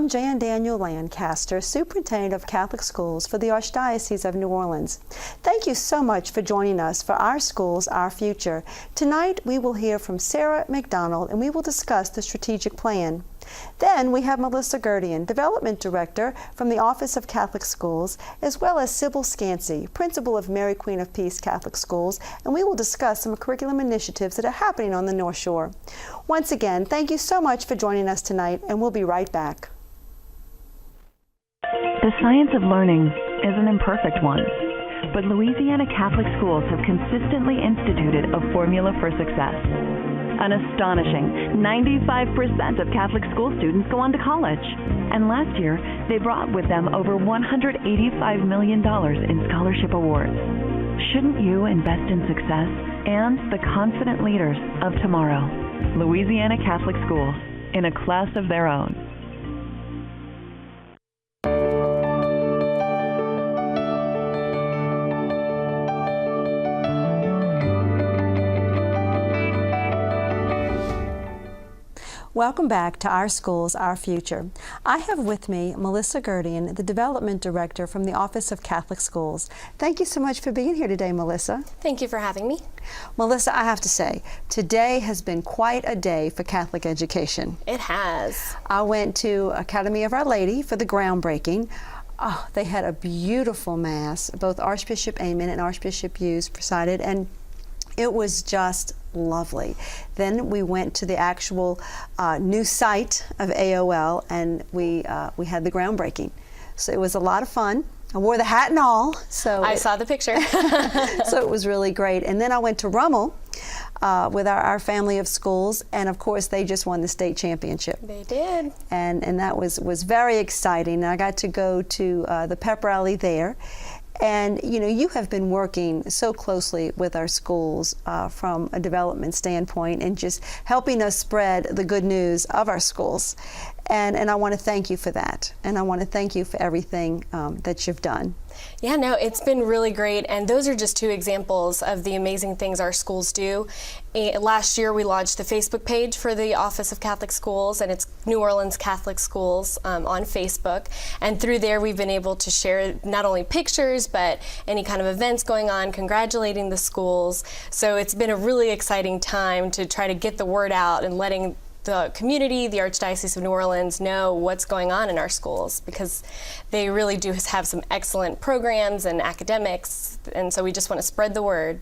I'm Jan Daniel Lancaster, Superintendent of Catholic Schools for the Archdiocese of New Orleans. Thank you so much for joining us for Our Schools, Our Future. Tonight we will hear from Sarah McDonald and we will discuss the strategic plan. Then we have Melissa Gerdian, Development Director from the Office of Catholic Schools, as well as Sybil Scansey, Principal of Mary Queen of Peace Catholic Schools, and we will discuss some curriculum initiatives that are happening on the North Shore. Once again, thank you so much for joining us tonight, and we'll be right back. The science of learning is an imperfect one, but Louisiana Catholic schools have consistently instituted a formula for success. An astonishing 95% of Catholic school students go on to college. And last year, they brought with them over $185 million in scholarship awards. Shouldn't you invest in success and the confident leaders of tomorrow? Louisiana Catholic schools, in a class of their own. Welcome back to Our Schools, Our Future. I have with me Melissa Gerdian, the Development Director from the Office of Catholic Schools. Thank you so much for being here today, Melissa. Thank you for having me. Melissa, I have to say, today has been quite a day for Catholic education. It has. I went to Academy of Our Lady for the groundbreaking. Oh, they had a beautiful Mass. Both Archbishop Amen and Archbishop Hughes presided, and it was just lovely. Then we went to the actual new site of AOL, and we had the groundbreaking. So it was a lot of fun. I wore the hat and all. So I saw the picture. So it was really great. And then I went to Rummel with our family of schools, and of course they just won the state championship. They did. And that was very exciting. I got to go to the pep rally there. And you know, you have been working so closely with our schools from a development standpoint and just helping us spread the good news of our schools. And I want to thank you for that. And I want to thank you for everything that you've done. Yeah, no, it's been really great, and those are just two examples of the amazing things our schools do. Last year we launched the Facebook page for the Office of Catholic Schools, and it's New Orleans Catholic Schools on Facebook, and through there we've been able to share not only pictures but any kind of events going on, congratulating the schools. So it's been a really exciting time to try to get the word out and letting the community, the Archdiocese of New Orleans, know what's going on in our schools, because they really do have some excellent programs and academics, and so we just want to spread the word.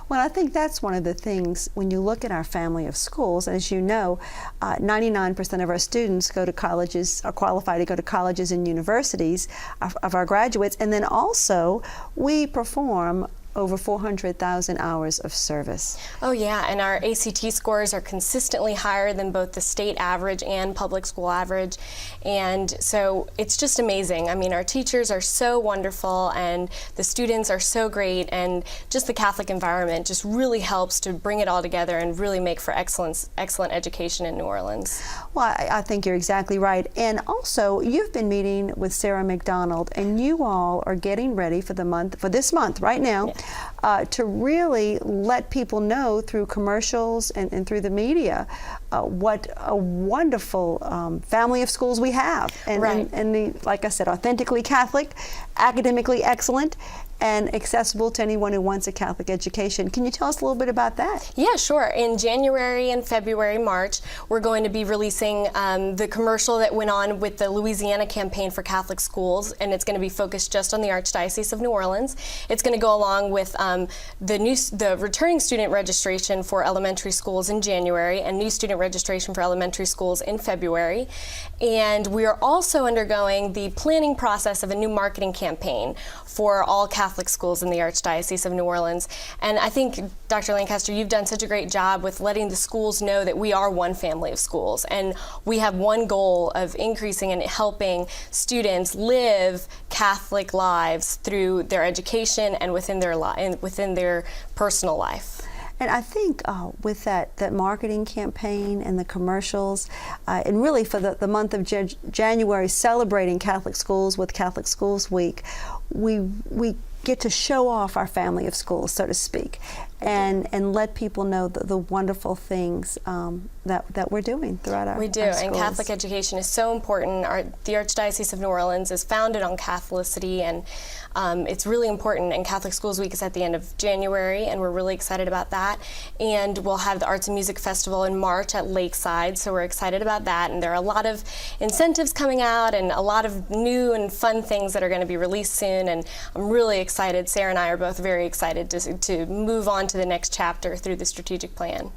Well, I think that's one of the things when you look at our family of schools. As you know, 99% of our students go to colleges, are qualified to go to colleges and universities of our graduates, and then also we perform over 400,000 hours of service. Oh yeah, and our ACT scores are consistently higher than both the state average and public school average, and so it's just amazing. I mean, our teachers are so wonderful and the students are so great, and just the Catholic environment just really helps to bring it all together and really make for excellent education in New Orleans. Well, I think you're exactly right. And also, you've been meeting with Sarah McDonald, and you all are getting ready for this month right now, yeah, to really let people know through commercials and through the media what a wonderful family of schools we have. And, right. and like I said, authentically Catholic, academically excellent, and accessible to anyone who wants a Catholic education. Can you tell us a little bit about that? Yeah, sure. In January and February, March, we're going to be releasing the commercial that went on with the Louisiana campaign for Catholic schools, and it's going to be focused just on the Archdiocese of New Orleans. It's going to go along with the returning student registration for elementary schools in January and new student registration for elementary schools in February. And we are also undergoing the planning process of a new marketing campaign for all Catholic schools in the Archdiocese of New Orleans. And I think, Dr. Lancaster, you've done such a great job with letting the schools know that we are one family of schools, and we have one goal of increasing and helping students live Catholic lives through their education and within their personal life. And I think with that marketing campaign and the commercials, and really for the month of January, celebrating Catholic schools with Catholic Schools Week, we get to show off our family of schools, so to speak. and let people know the wonderful things that we're doing throughout our We do, our and schools. Catholic education is so important. The Archdiocese of New Orleans is founded on Catholicity, and it's really important. And Catholic Schools Week is at the end of January, and we're really excited about that. And we'll have the Arts and Music Festival in March at Lakeside, so we're excited about that. And there are a lot of incentives coming out and a lot of new and fun things that are going to be released soon, and I'm really excited. Sarah and I are both very excited to move on to the next chapter through the strategic plan.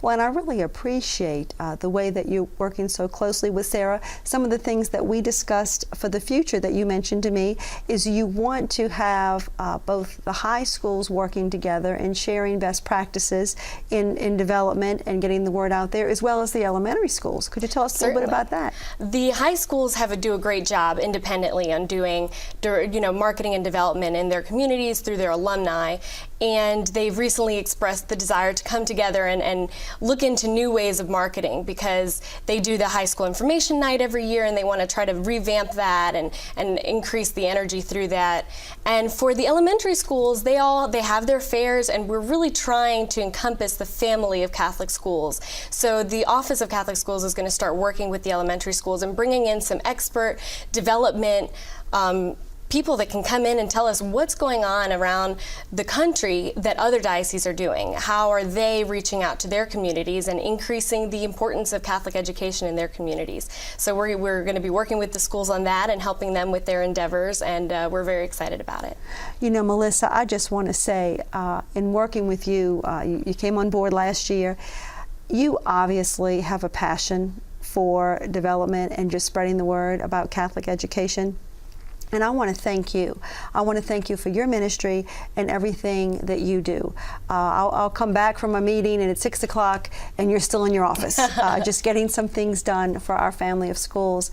Well, and I really appreciate the way that you're working so closely with Sarah. Some of the things that we discussed for the future that you mentioned to me is you want to have both the high schools working together and sharing best practices in development and getting the word out there, as well as the elementary schools. Could you tell us a little bit about that? The high schools do a great job independently on doing, marketing and development in their communities through their alumni, and they've recently expressed the desire to come together and look into new ways of marketing, because they do the high school information night every year, and they want to try to revamp that and increase the energy through that. And for the elementary schools, they have their fairs, and we're really trying to encompass the family of Catholic schools. So the Office of Catholic Schools is going to start working with the elementary schools and bringing in some expert development people that can come in and tell us what's going on around the country that other dioceses are doing. How are they reaching out to their communities and increasing the importance of Catholic education in their communities? So we're going to be working with the schools on that and helping them with their endeavors, and we're very excited about it. You know, Melissa, I just want to say, in working with you, you came on board last year. You obviously have a passion for development and just spreading the word about Catholic education. And I want to thank you. I want to thank you for your ministry and everything that you do. I'll come back from a meeting and it's 6 o'clock and you're still in your office, just getting some things done for our family of schools.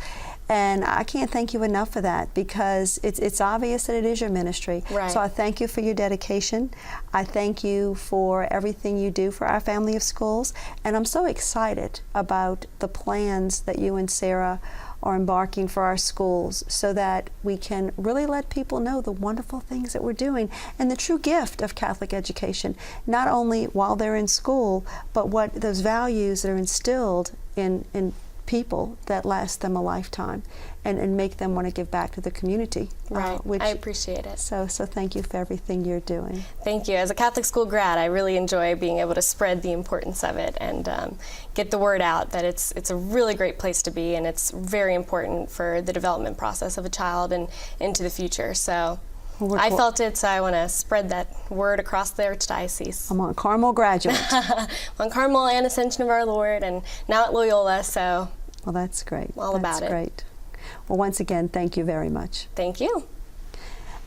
And I can't thank you enough for that, because it's obvious that it is your ministry. Right. So I thank you for your dedication. I thank you for everything you do for our family of schools. And I'm so excited about the plans that you and Sarah are embarking for our schools, so that we can really let people know the wonderful things that we're doing and the true gift of Catholic education, not only while they're in school, but what those values that are instilled in people that last them a lifetime and make them want to give back to the community. Right, I appreciate it. So thank you for everything you're doing. Thank you. As a Catholic school grad, I really enjoy being able to spread the importance of it and get the word out that it's a really great place to be, and it's very important for the development process of a child and into the future. So I felt it, so I want to spread that word across the Archdiocese. I'm on Carmel graduate. On Carmel and Ascension of Our Lord, and now at Loyola, so well, that's great. All about it. That's great. Well, once again, thank you very much. Thank you.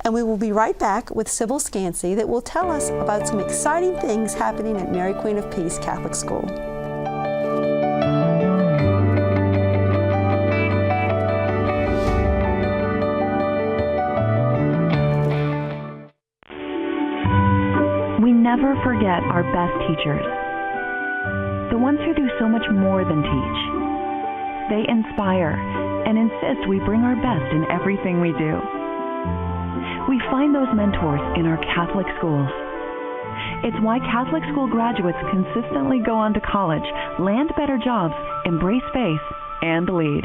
And we will be right back with Sybil Scansey that will tell us about some exciting things happening at Mary Queen of Peace Catholic School. We never forget our best teachers, the ones who do so much more than teach. They inspire and insist we bring our best in everything we do. We find those mentors in our Catholic schools. It's why Catholic school graduates consistently go on to college, land better jobs, embrace faith, and lead.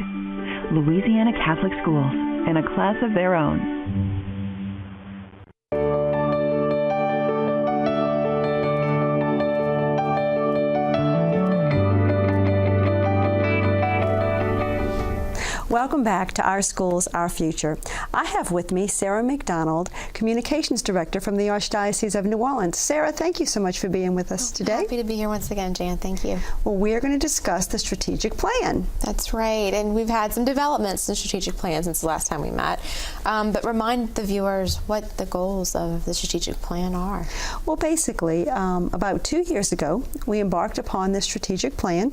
Louisiana Catholic Schools, in a class of their own. Welcome back to Our Schools, Our Future. I have with me Sarah McDonald, Communications Director from the Archdiocese of New Orleans. Sarah, thank you so much for being with us today. Happy to be here once again, Jan. Thank you. Well, we're going to discuss the strategic plan. That's right, and we've had some developments in strategic plan since the last time we met. But remind the viewers what the goals of the strategic plan are. Well, basically, about 2 years ago, we embarked upon this strategic plan.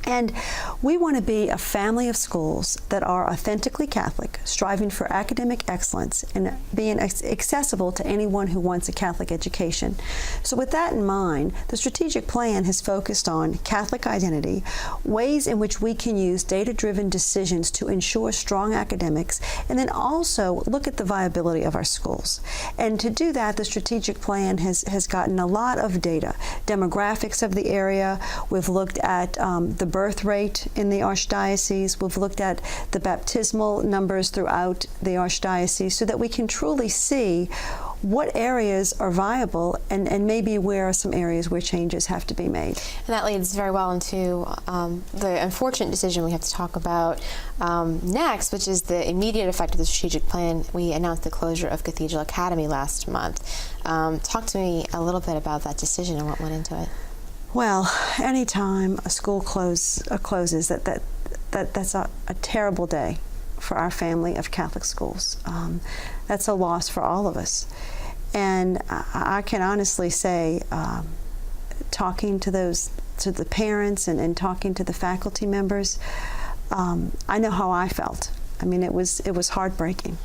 And we want to be a family of schools that are authentically Catholic, striving for academic excellence and being accessible to anyone who wants a Catholic education. So with that in mind, the strategic plan has focused on Catholic identity, ways in which we can use data-driven decisions to ensure strong academics, and then also look at the viability of our schools. And to do that, the strategic plan has gotten a lot of data, demographics of the area. We've looked at the birth rate in the Archdiocese. We've looked at the baptismal numbers throughout the Archdiocese so that we can truly see what areas are viable and maybe where are some areas where changes have to be made. And that leads very well into the unfortunate decision we have to talk about next, which is the immediate effect of the strategic plan. We announced the closure of Cathedral Academy last month. Talk to me a little bit about that decision and what went into it. Well, anytime a school closes, that's a terrible day for our family of Catholic schools. That's a loss for all of us. And I can honestly say, talking to the parents and talking to the faculty members, I know how I felt. I mean, it was heartbreaking.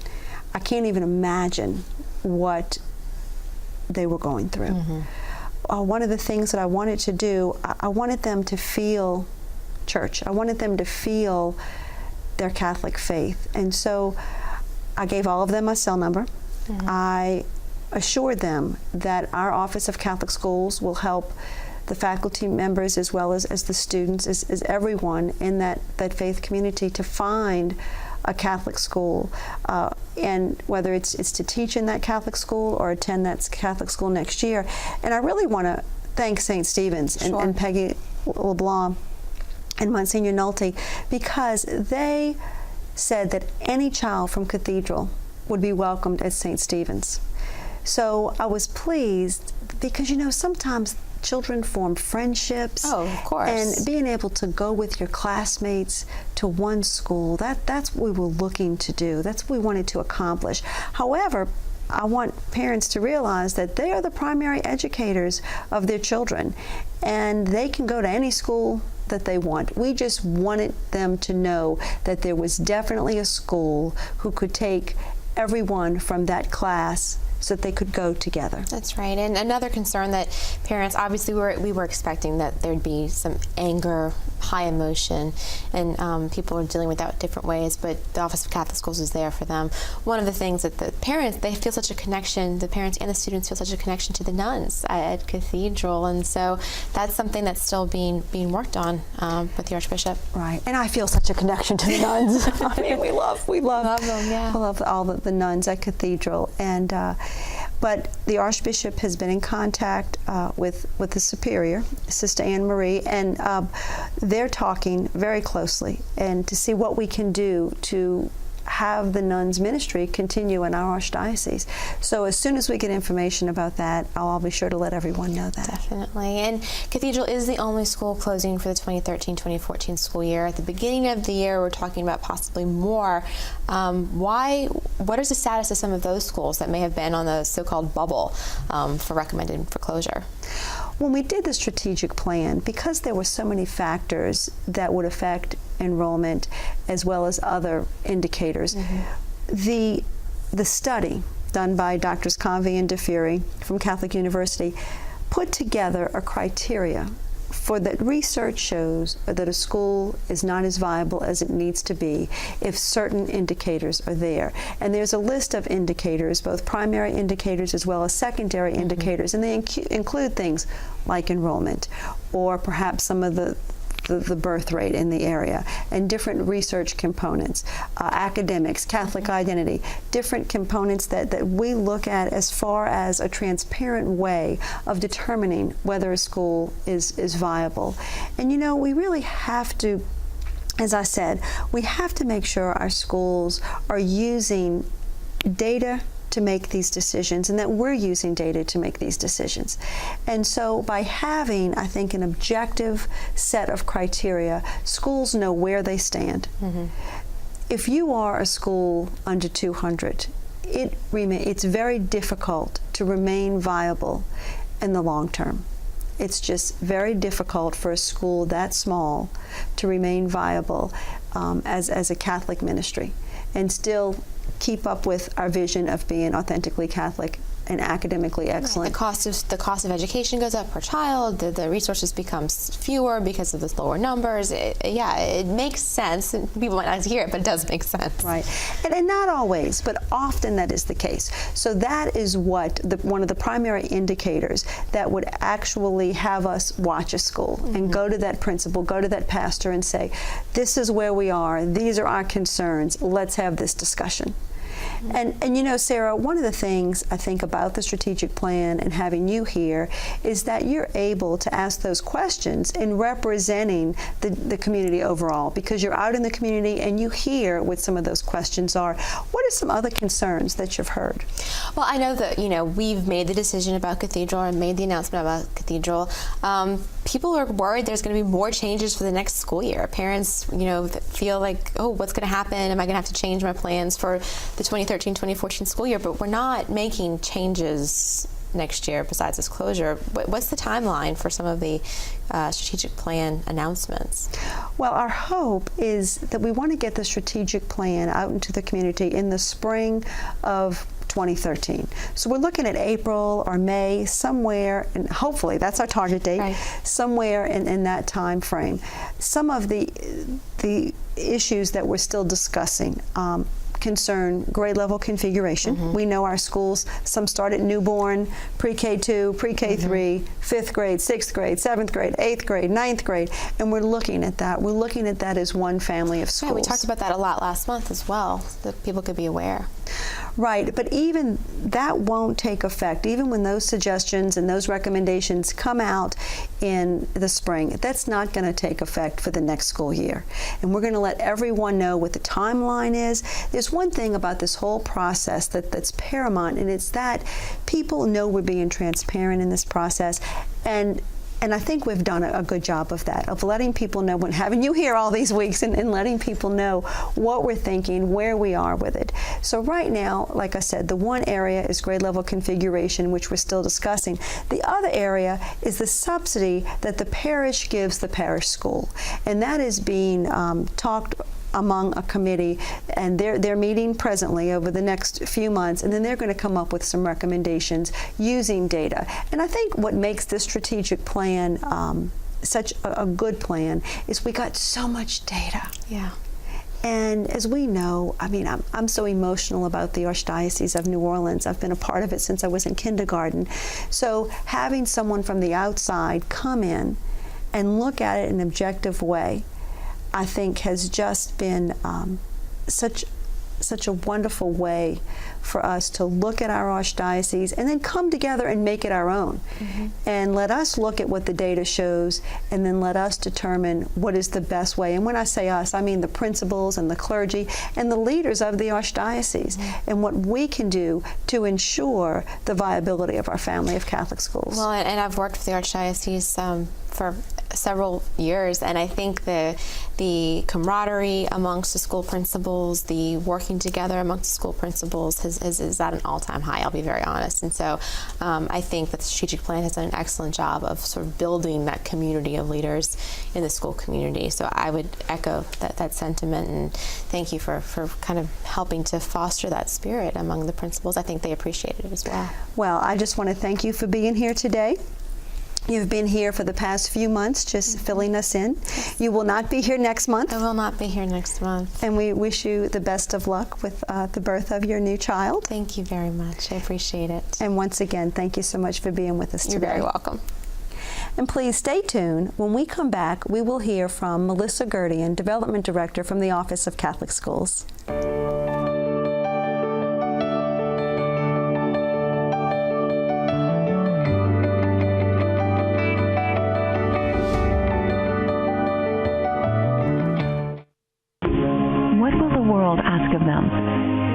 I can't even imagine what they were going through. Mm-hmm. One of the things that I wanted to do, I wanted them to feel church. I wanted them to feel their Catholic faith. And so I gave all of them my cell number. Mm-hmm. I assured them that our Office of Catholic Schools will help the faculty members as well as the students, as everyone in that faith community to find a Catholic school, and whether it's to teach in that Catholic school or attend that Catholic school next year. And I really want to thank St. Stephen's and Peggy LeBlanc and Monsignor Nolte, because they said that any child from Cathedral would be welcomed at St. Stephen's. So I was pleased because, you know, sometimes children form friendships. Oh, of course. And being able to go with your classmates to one school, that's what we were looking to do. That's what we wanted to accomplish. However, I want parents to realize that they are the primary educators of their children, and they can go to any school that they want. We just wanted them to know that there was definitely a school who could take everyone from that class so that they could go together. That's right. And another concern that parents, obviously we were expecting that there'd be some anger, high emotion, and people are dealing with that different ways, but the Office of Catholic Schools is there for them. One of the things that the parents, they feel such a connection, the parents and the students feel such a connection to the nuns at Cathedral, and so that's something that's still being worked on with the Archbishop. Right. And I feel such a connection to the nuns. I mean, we love them, yeah. We love all the nuns at Cathedral, and but the Archbishop has been in contact with the Superior, Sister Anne Marie, and they're talking very closely and to see what we can do to have the nuns' ministry continue in our Archdiocese. So as soon as we get information about that, I'll be sure to let everyone know that. Definitely. And Cathedral is the only school closing for the 2013-2014 school year. At the beginning of the year, we're talking about possibly more. What is the status of some of those schools that may have been on the so-called bubble for recommended for closure? When we did the strategic plan, because there were so many factors that would affect enrollment as well as other indicators, mm-hmm. the study done by Drs. Convey and DeFury from Catholic University put together a criteria for that research shows that a school is not as viable as it needs to be if certain indicators are there. And there's a list of indicators, both primary indicators as well as secondary mm-hmm. indicators, and they include things like enrollment or perhaps some of the birth rate in the area, and different research components, academics, Catholic identity, different components that we look at as far as a transparent way of determining whether a school is viable. And you know, we really have to, as I said, we have to make sure our schools are using data to make these decisions, and that we're using data to make these decisions. And so by having, I think, an objective set of criteria, schools know where they stand. Mm-hmm. If you are a school under 200, it's very difficult to remain viable in the long term. it's just very difficult for a school that small to remain viable as a Catholic ministry and still keep up with our vision of being authentically Catholic and academically excellent. The cost of education goes up per child. The resources becomes fewer because of the lower numbers. It makes sense. People might not hear it, but it does make sense. Right, and not always, but often that is the case. So that is what one of the primary indicators that would actually have us watch a school and go to that principal, go to that pastor, and say, "This is where we are. These are our concerns. Let's have this discussion." And you know, Sarah, one of the things I think about the strategic plan and having you here is that you're able to ask those questions in representing the community overall, because you're out in the community and you hear what some of those questions are. What are some other concerns that you've heard? Well, I know that, we've made the decision about Cathedral and made the announcement about Cathedral. People are worried there's going to be more changes for the next school year. Parents, feel like, oh, what's going to happen? Am I going to have to change my plans for the 2013-2014 school year? But we're not making changes next year besides this closure. What's the timeline for some of the strategic plan announcements? Well, our hope is that we want to get the strategic plan out into the community in the spring of 2013. So we're looking at April or May, somewhere, and hopefully that's our target date, right, somewhere in that time frame. Some of the issues that we're still discussing concern grade level configuration. We know our schools, some start at newborn, pre-K2, pre-K3, 5th grade, 6th grade, 7th grade, 8th grade, 9th grade, and we're looking at that. We're looking at that as one family of schools. Yeah, we talked about that a lot last month as well, that people could be aware. Right, but even that won't take effect, even when those suggestions and those recommendations come out in the spring. That's not going to take effect for the next school year. And we're going to let everyone know what the timeline is. There's one thing about this whole process that's paramount, and it's that people know we're being transparent in this process, and I think we've done a good job of that, of letting people know, when having you here all these weeks and letting people know what we're thinking, where we are with it. So right now, like I said, the one area is grade level configuration, which we're still discussing. The other area is the subsidy that the parish gives the parish school. And that is being talked among a committee, and they're meeting presently over the next few months, and then they're going to come up with some recommendations using data. And I think what makes this strategic plan such a good plan is we got so much data. Yeah. And as we know, I mean, I'm so emotional about the Archdiocese of New Orleans. I've been a part of it since I was in kindergarten. So having someone from the outside come in and look at it in an objective way, I think has just been such a wonderful way for us to look at our Archdiocese and then come together and make it our own. And let us look at what the data shows, and then let us determine what is the best way. And when I say us, I mean the principals and the clergy and the leaders of the Archdiocese, and what we can do to ensure the viability of our family of Catholic schools. Well, and I've worked with the Archdiocese for several years, and I think the camaraderie amongst the school principals, the working together amongst the school principals is at an all-time high, I'll be very honest. And so I think that the strategic plan has done an excellent job of sort of building that community of leaders in the school community. So I would echo that sentiment, and thank you for kind of helping to foster that spirit among the principals. I think they appreciated it as well. Well, I just want to thank you for being here today. You've been here for the past few months, just filling us in. You will not be here next month. I will not be here next month. And we wish you the best of luck with the birth of your new child. Thank you very much. I appreciate it. And once again, thank you so much for being with us today. You're very welcome. And please stay tuned. When we come back, we will hear from Melissa Gerdian, Development Director from the Office of Catholic Schools.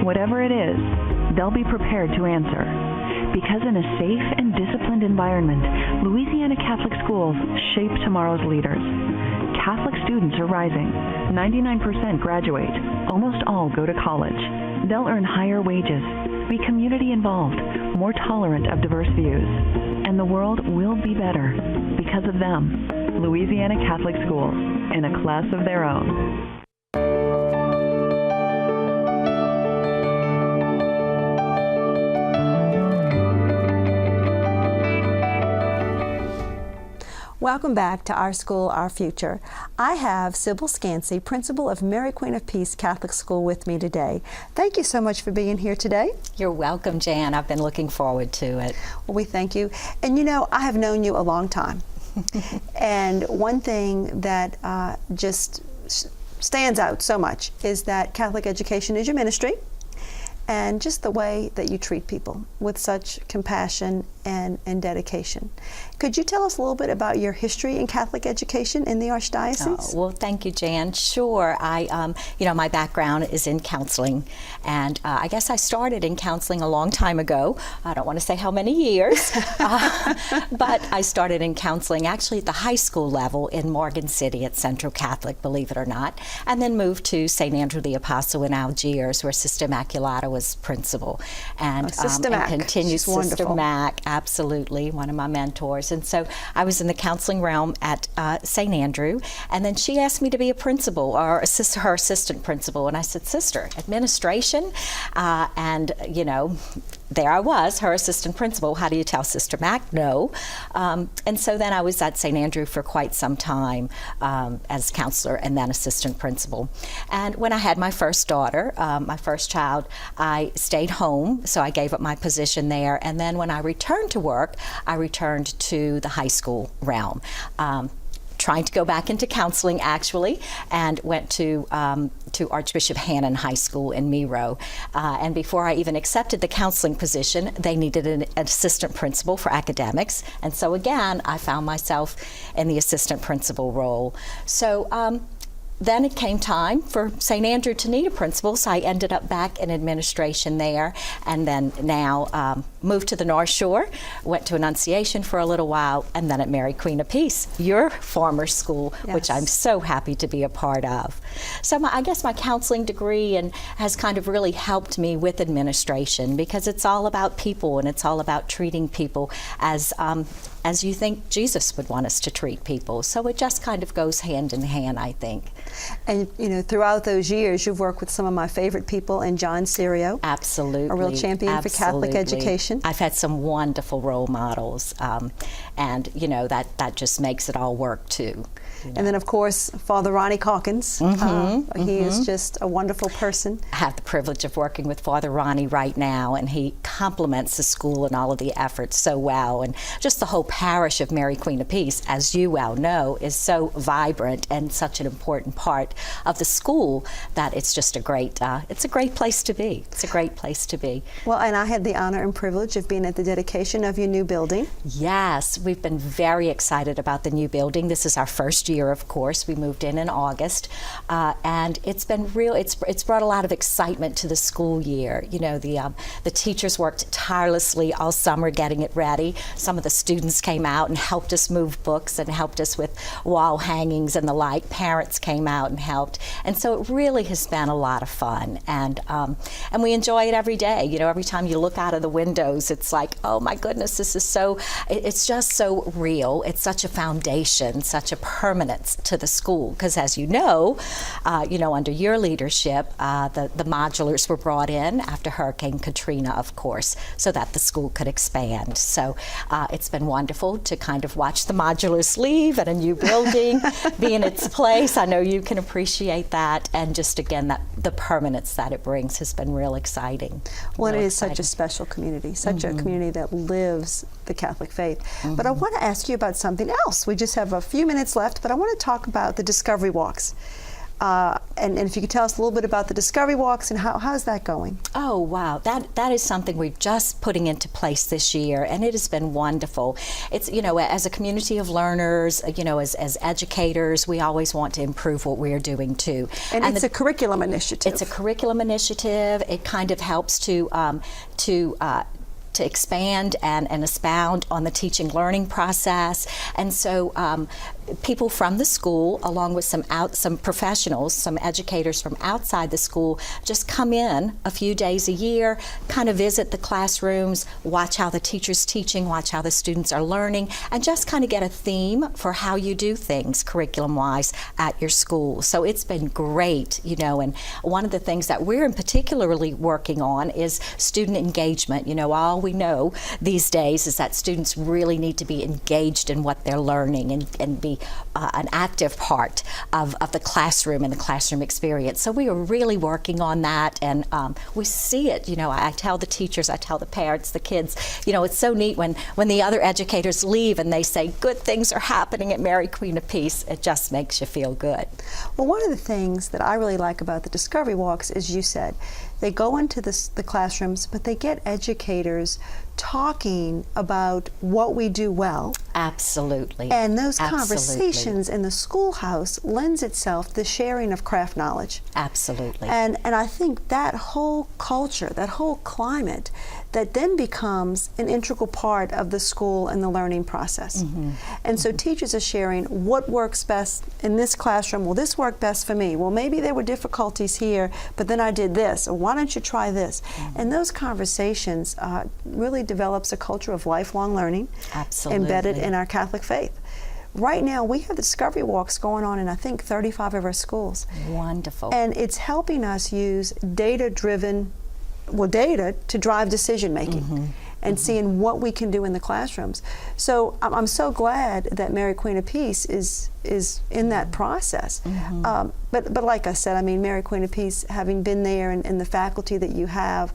Whatever it is, they'll be prepared to answer. Because in a safe and disciplined environment, Louisiana Catholic schools shape tomorrow's leaders. Catholic students are rising. 99% graduate. Almost all go to college. They'll earn higher wages. be community involved, more tolerant of diverse views, and the world will be better because of them. Louisiana Catholic Schools, in a class of their own. Welcome back to Our School, Our Future. I have Sybil Scansey, principal of Mary Queen of Peace Catholic School, with me today. Thank you so much for being here today. You're welcome, Jan. I've been looking forward to it. Well, we thank you. And you know, I have known you a long time. And one thing that just stands out so much is that Catholic education is your ministry, and just the way that you treat people with such compassion and dedication. Could you tell us a little bit about your history in Catholic education in the Archdiocese? Oh, well, thank you, Jan. Sure. My background is in counseling, and I guess I started in counseling a long time ago. I don't want to say how many years, but I started in counseling actually at the high school level in Morgan City at Central Catholic, believe it or not, and then moved to St. Andrew the Apostle in Algiers, where Sister Immaculata was principal, and continues. Sister Mac, absolutely, one of my mentors. And so I was in the counseling realm at St. Andrew, and then she asked me to be a principal, or her assistant principal, and I said, Sister, administration? And you know, there I was, her assistant principal. How do you tell Sister Mac? No. And so then I was at St. Andrew for quite some time as counselor and then assistant principal. And when I had my first daughter, my first child, I stayed home, so I gave up my position there. And then when I returned to work, I returned to the high school realm. Trying to go back into counseling, actually, and went to Archbishop Hannon High School in Miro. And before I even accepted the counseling position, they needed an assistant principal for academics. And so again, I found myself in the assistant principal role. So then it came time for St. Andrew to need a principal, so I ended up back in administration there, and then now moved to the North Shore, went to Annunciation for a little while, and then at Mary Queen of Peace, your former school, yes, which I'm so happy to be a part of. So I guess my counseling degree has kind of really helped me with administration, because it's all about people, and it's all about treating people as you think Jesus would want us to treat people. So it just kind of goes hand in hand, I think. And you know, throughout those years, you've worked with some of my favorite people, and John Serio. Absolutely. A real champion for Catholic education. I've had some wonderful role models, and you know, that just makes it all work too. You know. And then, of course, Father Ronnie Calkins. He is just a wonderful person. I have the privilege of working with Father Ronnie right now, and he complements the school and all of the efforts so well. And just the whole parish of Mary Queen of Peace, as you well know, is so vibrant and such an important part of the school that it's just a great place to be. It's a great place to be. Well, and I had the honor and privilege of being at the dedication of your new building. Yes, we've been very excited about the new building. This is our first year, of course. We moved in August, and it's been real. It's brought a lot of excitement to the school year. You know, the teachers worked tirelessly all summer getting it ready. Some of the students came out and helped us move books and helped us with wall hangings and the like. Parents came out and helped, and so it really has been a lot of fun, and we enjoy it every day. You know, every time you look out of the windows, it's like, oh my goodness, this is so. It's just so real. It's such a foundation, such a permanence to the school, because as you know, under your leadership, the modulars were brought in after Hurricane Katrina, of course, so that the school could expand. So it's been wonderful to kind of watch the modulars leave and a new building be in its place. I know you can appreciate that, and just again, that the permanence that it brings has been real exciting. Well, it is such a special community, such a community that lives the Catholic faith. But I want to ask you about something else. We just have a few minutes left, but I want to talk about the Discovery Walks. And if you could tell us a little bit about the Discovery Walks and how's that going? Oh, wow. That is something we're just putting into place this year, and it has been wonderful. It's, you know, as a community of learners, you know, as educators, we always want to improve what we're doing too. And it's a curriculum initiative. It's a curriculum initiative. It kind of helps to expand and expound on the teaching learning process. And so people from the school, along with some professionals, some educators from outside the school, just come in a few days a year, kind of visit the classrooms, watch how the teacher's teaching, watch how the students are learning, and just kind of get a theme for how you do things curriculum-wise at your school. So it's been great, you know, and one of the things that we're particularly working on is student engagement. You know, all we know these days is that students really need to be engaged in what they're learning and be an active part of the classroom and the classroom experience. So we are really working on that, and we see it. You know, I tell the teachers, I tell the parents, the kids, you know, it's so neat when the other educators leave and they say, good things are happening at Mary Queen of Peace. It just makes you feel good. Well, one of the things that I really like about the Discovery Walks, as you said, they go into the classrooms, but they get educators talking about what we do well. Absolutely. And those Absolutely. Conversations in the schoolhouse lends itself to the sharing of craft knowledge. Absolutely. And I think that whole culture, that whole climate, that then becomes an integral part of the school and the learning process. Mm-hmm. And so teachers are sharing what works best in this classroom. Well, this worked best for me. Well, maybe there were difficulties here, but then I did this. Or why don't you try this? Mm-hmm. And those conversations really develops a culture of lifelong learning. Absolutely. Embedded in our Catholic faith. Right now, we have Discovery Walks going on in, I think, 35 of our schools. Wonderful. And it's helping us use data to drive decision making. Mm-hmm. And seeing what we can do in the classrooms. So I'm so glad that Mary Queen of Peace is in that process. Mm-hmm. But like I said, I mean, Mary Queen of Peace, having been there and the faculty that you have,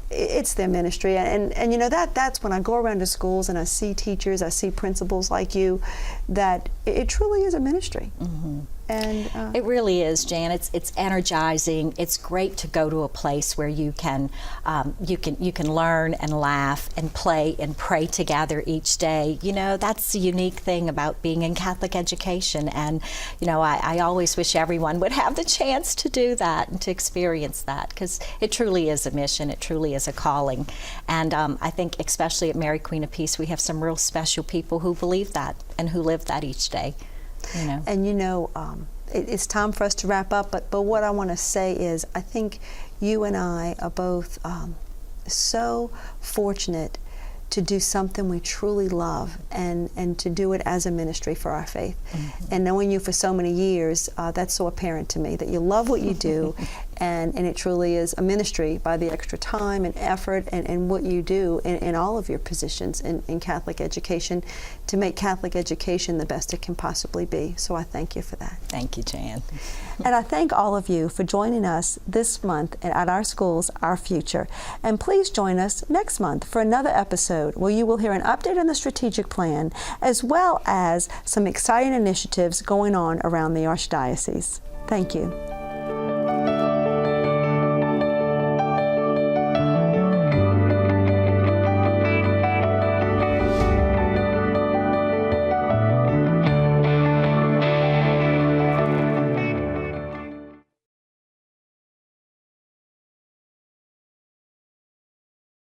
it's their ministry, and you know that's when I go around to schools and I see teachers, I see principals like you, that it truly is a ministry. Mm-hmm. And it really is, Jan. It's energizing. It's great to go to a place where you can learn and laugh and play and pray together each day. You know, that's the unique thing about being in Catholic education. And you know, I always wish everyone would have the chance to do that and to experience that, because it truly is a mission. It truly is a calling. And I think, especially at Mary Queen of Peace, we have some real special people who believe that and who live that each day. You know. And you know, it's time for us to wrap up, but what I want to say is I think you and I are both so fortunate to do something we truly love and to do it as a ministry for our faith. Mm-hmm. And knowing you for so many years, that's so apparent to me that you love what you do and it truly is a ministry by the extra time and effort and what you do in all of your positions in Catholic education to make Catholic education the best it can possibly be. So I thank you for that. Thank you, Jan. And I thank all of you for joining us this month at Our Schools, Our Future. And please join us next month for another episode where you will hear an update on the strategic plan as well as some exciting initiatives going on around the Archdiocese. Thank you.